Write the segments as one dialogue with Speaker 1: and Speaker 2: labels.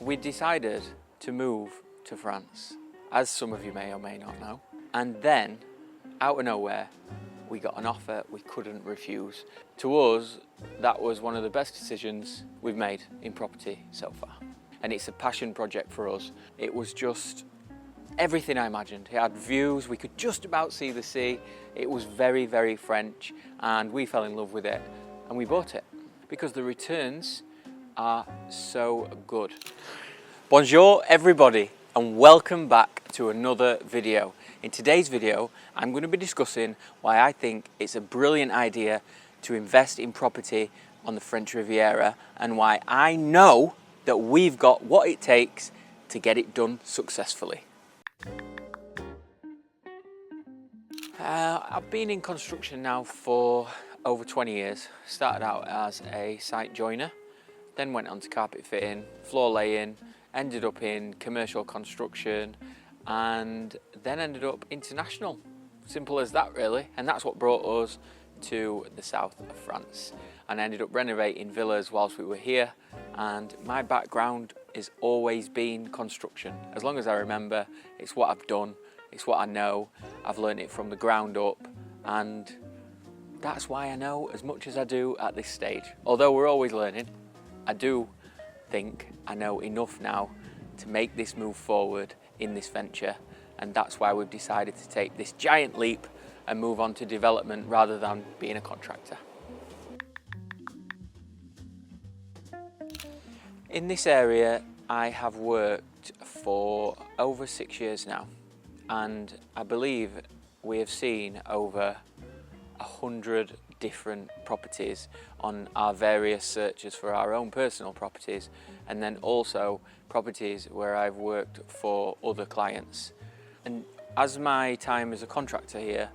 Speaker 1: We decided to move to France, as some of you may or may not know. And then, out of nowhere, we got an offer we couldn't refuse. To us, that was one of the best decisions we've made in property so far. And it's a passion project for us. It was just everything I imagined. It had views, we could just about see the sea. It was very, very French, and we fell in love with it, and we bought it because the returns are so good. Bonjour everybody, and welcome back to another video. In today's video, I'm going to be discussing why I think it's a brilliant idea to invest in property on the French Riviera, and why I know that we've got what it takes to get it done successfully. I've been in construction now for over 20 years. Started out as a site joiner, then went on to carpet fitting, floor laying, ended up in commercial construction, and then ended up international. Simple as that really, and that's what brought us to the south of France. And I ended up renovating villas whilst we were here, and my background has always been construction. As long as I remember, it's what I've done, it's what I know. I've learned it from the ground up, and that's why I know as much as I do at this stage. Although we're always learning, I do think I know enough now to make this move forward in this venture, and that's why we've decided to take this giant leap and move on to development rather than being a contractor. In this area, I have worked for over 6 years now, and I believe we have seen over 100 different properties on our various searches for our own personal properties, and then also properties where I've worked for other clients. And as my time as a contractor here,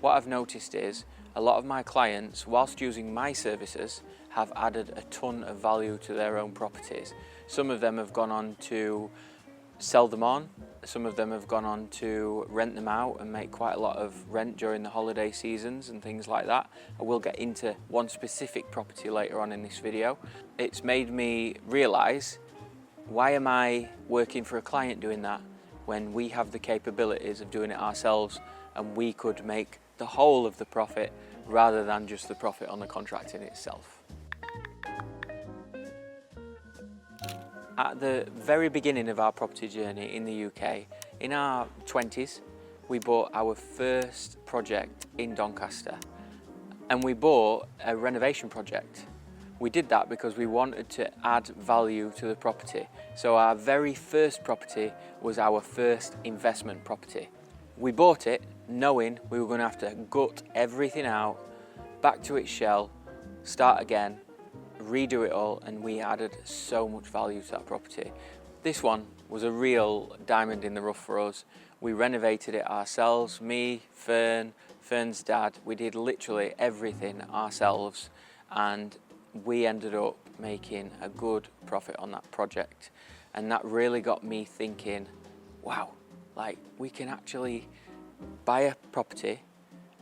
Speaker 1: what I've noticed is a lot of my clients, whilst using my services, have added a ton of value to their own properties. Some of them have gone on to sell them on, some of them have gone on to rent them out and make quite a lot of rent during the holiday seasons and things like that. I will get into one specific property later on in this video. It's made me realise, why am I working for a client doing that when we have the capabilities of doing it ourselves, and we could make the whole of the profit rather than just the profit on the contract in itself. At the very beginning of our property journey in the UK, in our 20s, we bought our first project in Doncaster, and we bought a renovation project. We did that because we wanted to add value to the property. So our very first property was our first investment property. We bought it knowing we were going to have to gut everything out, back to its shell, start again, redo it all, and we added so much value to that property. This one was a real diamond in the rough for us. We renovated it ourselves, me, Fern's dad. We did literally everything ourselves, and we ended up making a good profit on that project. And that really got me thinking, wow, like we can actually buy a property,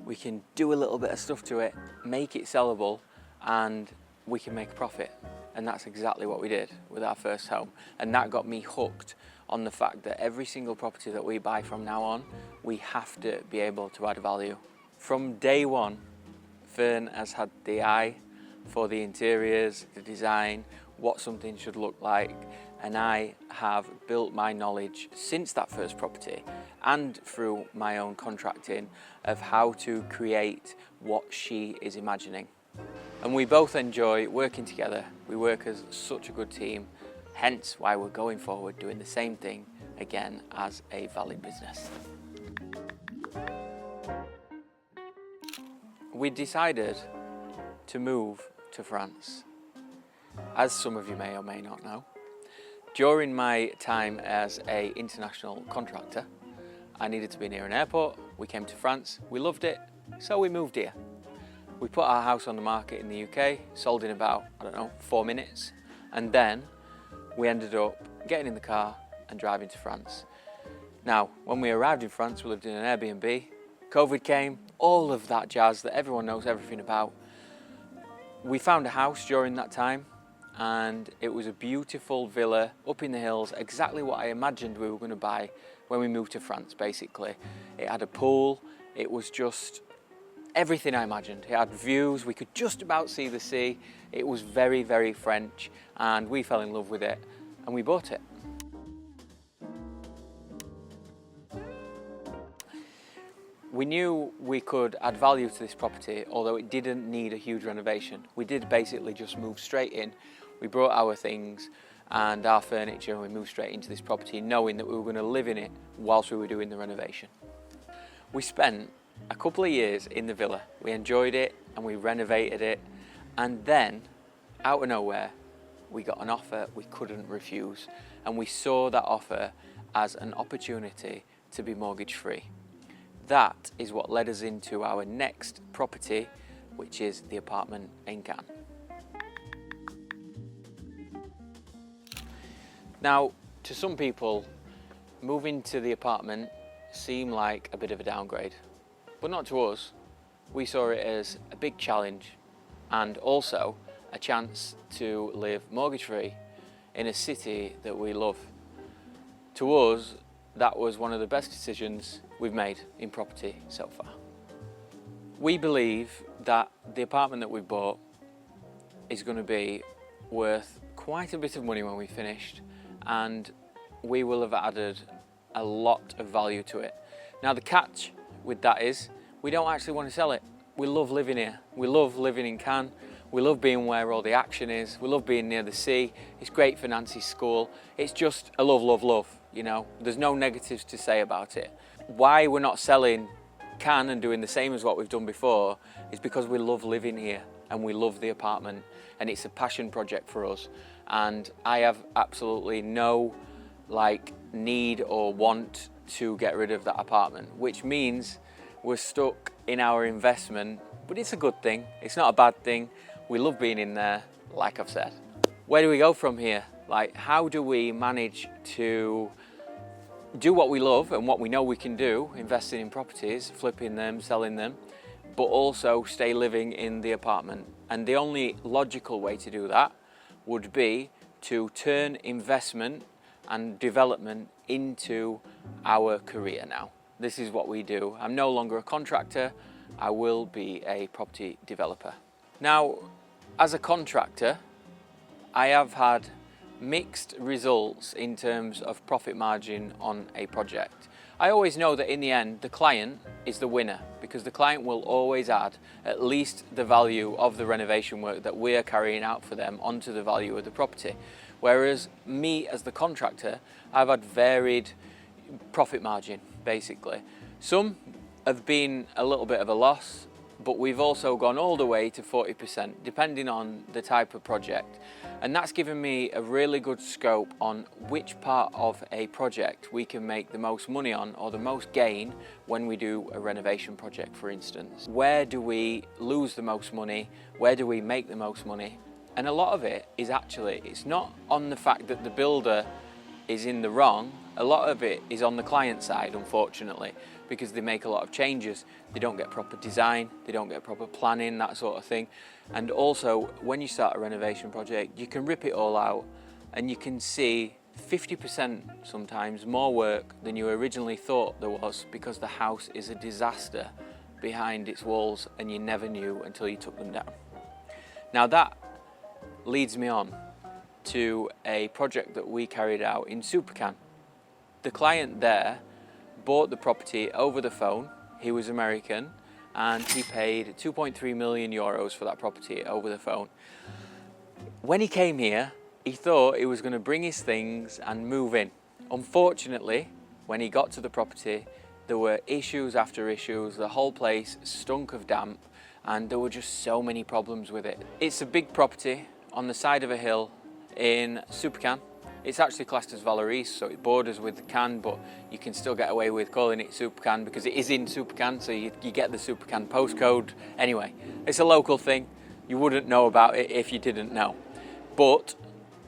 Speaker 1: we can do a little bit of stuff to it, make it sellable, and we can make a profit. And that's exactly what we did with our first home. And that got me hooked on the fact that every single property that we buy from now on, we have to be able to add value. From day one, Fern has had the eye for the interiors, the design, what something should look like, and I have built my knowledge since that first property and through my own contracting of how to create what she is imagining. And we both enjoy working together. We work as such a good team, hence why we're going forward doing the same thing again as a valid business. We decided to move to France, as some of you may or may not know. During my time as an international contractor, I needed to be near an airport. We came to France, we loved it, so we moved here. We put our house on the market in the UK, sold in about, 4 minutes, and then we ended up getting in the car and driving to France. Now, when we arrived in France, we lived in an Airbnb. COVID came, all of that jazz that everyone knows everything about. We found a house during that time, and it was a beautiful villa up in the hills, exactly what I imagined we were going to buy when we moved to France, basically. It had a pool, it was just everything I imagined. It had views, we could just about see the sea. It was very, very French, and we fell in love with it and we bought it. We knew we could add value to this property, although it didn't need a huge renovation. We did basically just move straight in. We brought our things and our furniture and we moved straight into this property, knowing that we were going to live in it whilst we were doing the renovation. We spent a couple of years in the villa. We enjoyed it and we renovated it, and then out of nowhere we got an offer we couldn't refuse, and we saw that offer as an opportunity to be mortgage free. That is what led us into our next property, which is the apartment in Cannes. Now, to some people, moving to the apartment seemed like a bit of a downgrade, but not to us. We saw it as a big challenge and also a chance to live mortgage-free in a city that we love. To us, that was one of the best decisions we've made in property so far. We believe that the apartment that we bought is going to be worth quite a bit of money when we finished, and we will have added a lot of value to it. Now, the catch with that is we don't actually want to sell it. We love living here. We love living in Cannes. We love being where all the action is. We love being near the sea. It's great for Nancy's school. It's just a love, love, love, you know. There's no negatives to say about it. Why we're not selling Cannes and doing the same as what we've done before is because we love living here and we love the apartment, and it's a passion project for us. And I have absolutely no need or want to get rid of that apartment, which means we're stuck in our investment, but it's a good thing. It's not a bad thing. We love being in there, like I've said. Where do we go from here? How do we manage to do what we love and what we know we can do, investing in properties, flipping them, selling them, but also stay living in the apartment? And the only logical way to do that would be to turn investment and development into our career now. This is what we do. I'm no longer a contractor. I will be a property developer. Now, as a contractor, I have had mixed results in terms of profit margin on a project. I always know that in the end, the client is the winner, because the client will always add at least the value of the renovation work that we're carrying out for them onto the value of the property. Whereas me as the contractor, I've had varied profit margin, basically. Some have been a little bit of a loss, but we've also gone all the way to 40%, depending on the type of project. And that's given me a really good scope on which part of a project we can make the most money on, or the most gain, when we do a renovation project, for instance. Where do we lose the most money? Where do we make the most money? And a lot of it is actually, it's not on the fact that the builder is in the wrong. A lot of it is on the client side, unfortunately, because they make a lot of changes. They don't get proper design, they don't get proper planning, that sort of thing. And also, when you start a renovation project, you can rip it all out and you can see 50% sometimes more work than you originally thought there was, because the house is a disaster behind its walls and you never knew until you took them down. Now that leads me on to a project that we carried out in Supercan. The client there bought the property over the phone. He was American and he paid 2.3 million euros for that property over the phone. When he came here, he thought he was going to bring his things and move in. Unfortunately, when he got to the property, there were issues after issues. The whole place stunk of damp and there were just so many problems with it. It's a big property on the side of a hill in Supercan. It's actually classed as Valoris, so it borders with Cannes, but you can still get away with calling it Supercan because it is in Supercan, so you get the Supercan postcode. Anyway, it's a local thing. You wouldn't know about it if you didn't know, but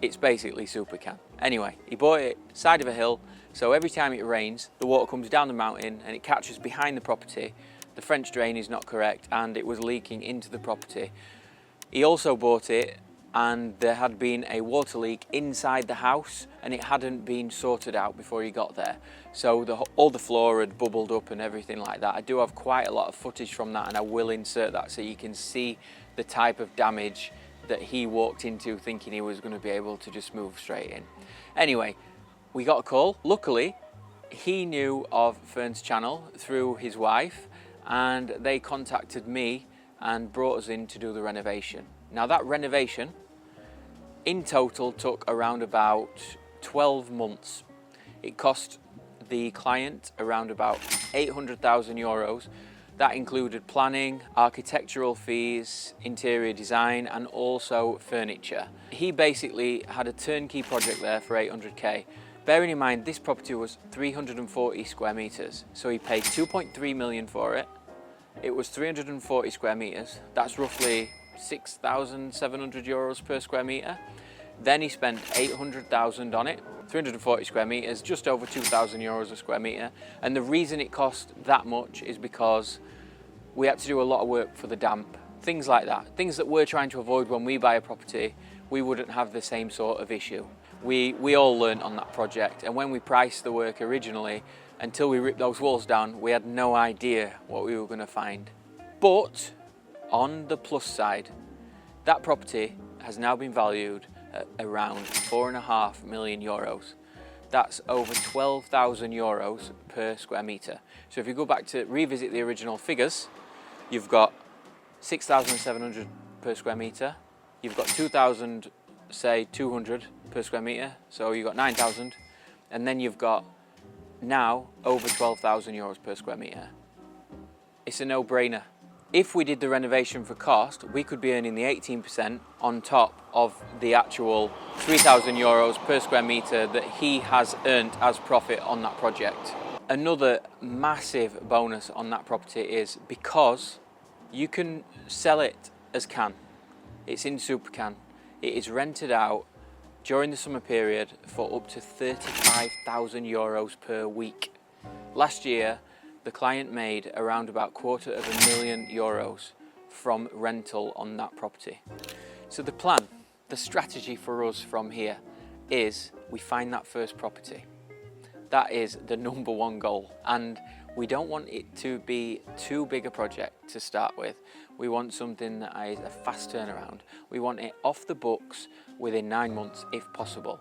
Speaker 1: it's basically Supercan. Anyway, he bought it side of a hill, so every time it rains, the water comes down the mountain and it catches behind the property. The French drain is not correct and it was leaking into the property. He also bought it and there had been a water leak inside the house and it hadn't been sorted out before he got there. So all the floor had bubbled up and everything like that. I do have quite a lot of footage from that, and I will insert that so you can see the type of damage that he walked into thinking he was going to be able to just move straight in. Anyway, we got a call. Luckily, he knew of Fern's channel through his wife, and they contacted me and brought us in to do the renovation. Now that renovation in total took around about 12 months. It cost the client around about 800,000 euros. That included planning, architectural fees, interior design, and also furniture. He basically had a turnkey project there for 800k. Bearing in mind, this property was 340 square meters. So he paid 2.3 million for it. It was 340 square meters. That's roughly 6,700 euros per square meter. Then he spent 800,000 on it. 340 square meters, just over 2,000 euros a square meter. And the reason it cost that much is because we had to do a lot of work for the damp, things like that. Things that we're trying to avoid when we buy a property. We wouldn't have the same sort of issue. We all learned on that project, and when we priced the work originally, until we ripped those walls down, we had no idea what we were going to find. But on the plus side, that property has now been valued at around 4.5 million euros. That's over 12,000 euros per square meter. So if you go back to revisit the original figures, you've got 6,700 per square meter, you've got 2,000, say 200 per square meter, so you've got 9,000, and then you've got now over 12,000 euros per square meter. It's a no-brainer. If we did the renovation for cost, we could be earning the 18% on top of the actual 3,000 euros per square meter that he has earned as profit on that project. Another massive bonus on that property is because you can sell it as can. It's in Supercan. It is rented out during the summer period for up to 35,000 euros per week. Last year, the client made around about €250,000 euros from rental on that property. So the plan, the strategy for us from here is we find that first property. That is the number one goal, and we don't want it to be too big a project to start with. We want something that is a fast turnaround. We want it off the books within 9 months if possible.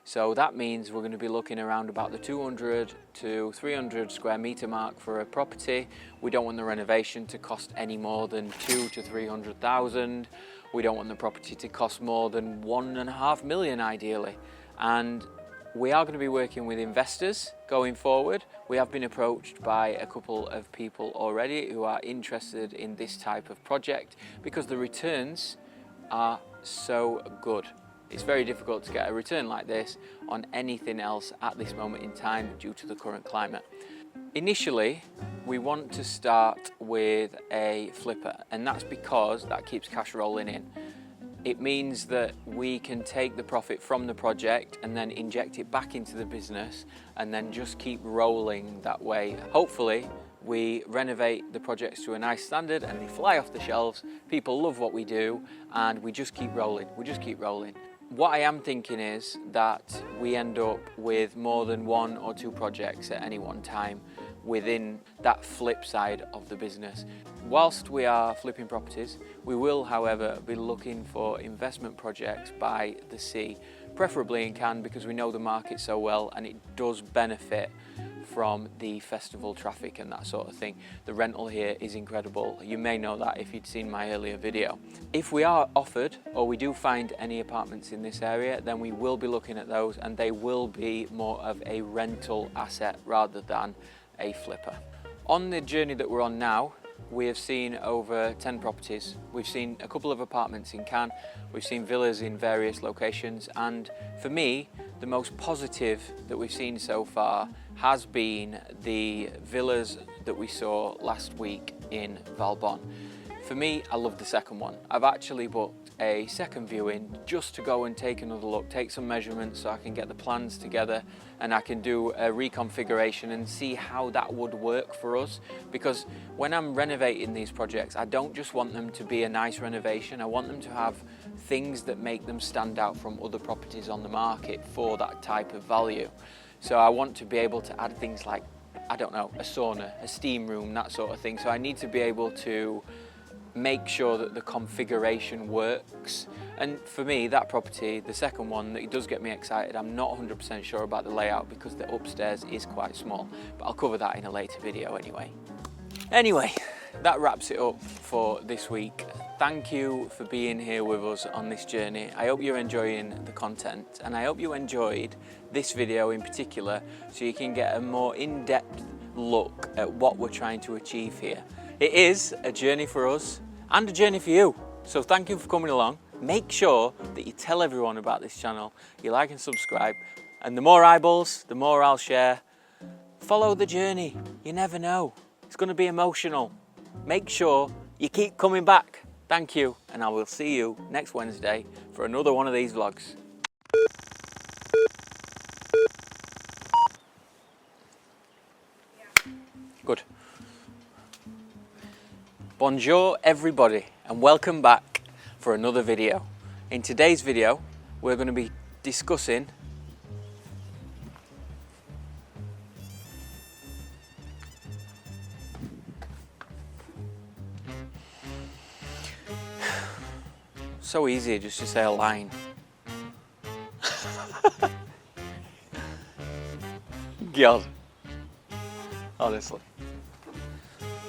Speaker 1: So that means we're going to be looking around about the 200 to 300 square meter mark for a property. We don't want the renovation to cost any more than 200 to 300,000. We don't want the property to cost more than 1.5 million ideally. And we are going to be working with investors going forward. We have been approached by a couple of people already who are interested in this type of project because the returns are so good. It's very difficult to get a return like this on anything else at this moment in time due to the current climate. Initially, we want to start with a flipper, and that's because that keeps cash rolling in. It means that we can take the profit from the project and then inject it back into the business and then just keep rolling that way. Hopefully, we renovate the projects to a nice standard and they fly off the shelves. People love what we do and we just keep rolling. We just keep rolling. What I am thinking is that we end up with more than 1 or 2 projects at any one time within that flip side of the business. Whilst we are flipping properties, we will, however, be looking for investment projects by the sea, preferably in Cannes because we know the market so well and it does benefit from the festival traffic and that sort of thing. The rental here is incredible. You may know that if you'd seen my earlier video. If we are offered or we do find any apartments in this area, then we will be looking at those and they will be more of a rental asset rather than a flipper. On the journey that we're on now, we have seen over 10 properties. We've seen a couple of apartments in Cannes, we've seen villas in various locations, and for me, the most positive that we've seen so far has been the villas that we saw last week in Valbonne. For me, I love the second one. I've actually booked a second viewing just to go and take another look, take some measurements so I can get the plans together and I can do a reconfiguration and see how that would work for us. Because when I'm renovating these projects, I don't just want them to be a nice renovation. I want them to have things that make them stand out from other properties on the market for that type of value. So I want to be able to add things like, I don't know, a sauna, a steam room, that sort of thing. So I need to be able to make sure that the configuration works. And for me, that property, the second one, it does get me excited. I'm not 100% sure about the layout because the upstairs is quite small, but I'll cover that in a later video anyway. Anyway, that wraps it up for this week. Thank you for being here with us on this journey. I hope you're enjoying the content and I hope you enjoyed this video in particular so you can get a more in-depth look at what we're trying to achieve here. It is a journey for us and a journey for you. So thank you for coming along. Make sure that you tell everyone about this channel, you like and subscribe, and the more eyeballs, the more I'll share. Follow the journey, you never know. It's going to be emotional. Make sure you keep coming back. Thank you, and I will see you next Wednesday for another one of these vlogs. Good. Bonjour everybody and welcome back for another video. In today's video we're going to be discussing so easy just to say a line. God, honestly.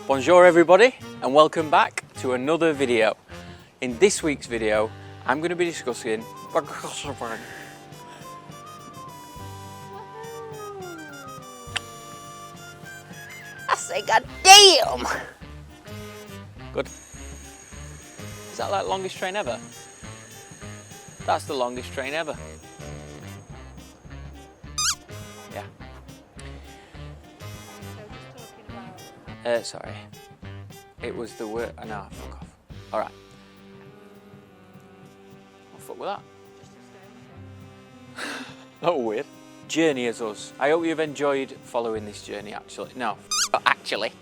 Speaker 1: Bonjour everybody and welcome back to another video. In this week's video I'm going to be discussing I say god damn. Good. Is that like longest train ever? That's the longest train ever. Yeah. Sorry. It was the word. No, fuck off. Alright. What the fuck with that? Oh, weird. Journey as us. I hope you've enjoyed following this journey, actually. No, actually.